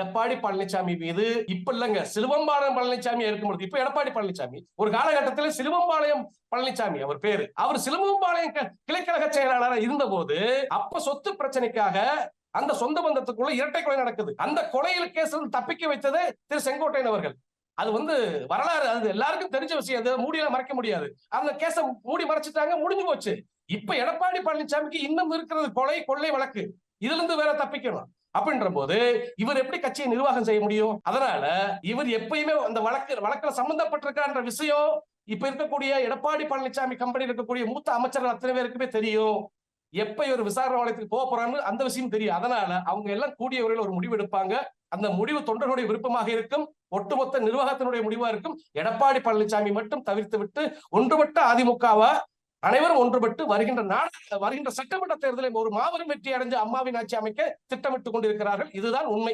எடப்பாடி பழனிசாமி மீது இப்ப இல்லங்க, சிலுவம்பாளையம் பழனிசாமி இருக்கும்போது, இப்ப எடப்பாடி பழனிசாமி ஒரு காலகட்டத்தில் சிலுவம்பாளையம் பழனிசாமி அவர் பேரு, அவர் சிலுவம்பாளையம் கிளைக்கழக செயலாளராக இருந்த போது அப்ப சொத்து பிரச்சனைக்காக அந்த சொந்த பந்தத்துக்குள்ள இரட்டை கொலை நடக்குது. அந்த கொலையில் கேஸ் தப்பிக்க வைத்தது திரு செங்கோட்டையன் அவர்கள். அது வரலாறு, அது எல்லாருக்கும் தெரிஞ்ச விஷயம். அது மூடியெல்லாம் மறைக்க முடியாது. அந்த கேஸ மூடி மறைச்சிட்டாங்க, முடிஞ்சு போச்சு. இப்ப எடப்பாடி பழனிசாமிக்கு இன்னும் இருக்கிறது கொலை கொள்ளை வழக்கு. இதுல இருந்து வேற தப்பிக்கணும் அப்படின்ற போது இவர் எப்படி கட்சியை நிர்வாகம் செய்ய முடியும்? அதனால இவர் எப்பயுமே அந்த வழக்குல சம்பந்தப்பட்டிருக்கான்ற விஷயம் இப்ப இருக்கக்கூடிய எடப்பாடி பழனிசாமி கம்பெனியில் இருக்கக்கூடிய மூத்த அமைச்சர்கள் அத்தனை பேருக்குமே தெரியும். எப்ப இவர் விசாரணை வளையத்துக்கு போக போறான்னு அந்த விஷயம் தெரியும். அதனால அவங்க எல்லாம் கூடிய வரையில் ஒரு முடிவு எடுப்பாங்க. அந்த முடிவு தொண்டர்களுடைய விருப்பமாக இருக்கும், ஒட்டுமொத்த நிர்வாகத்தினுடைய முடிவா இருக்கும். எடப்பாடி பழனிசாமி மட்டும் தவிர்த்து விட்டு ஒன்றுபட்ட அதிமுகவா அனைவரும் ஒன்றுபட்டு வருகின்ற சட்டமன்ற தேர்தலில் ஒரு மாபெரும் வெற்றி அடைஞ்சு அம்மாவின் ஆட்சி அமைக்க திட்டமிட்டுக் கொண்டிருக்கிறார்கள். இதுதான் உண்மை.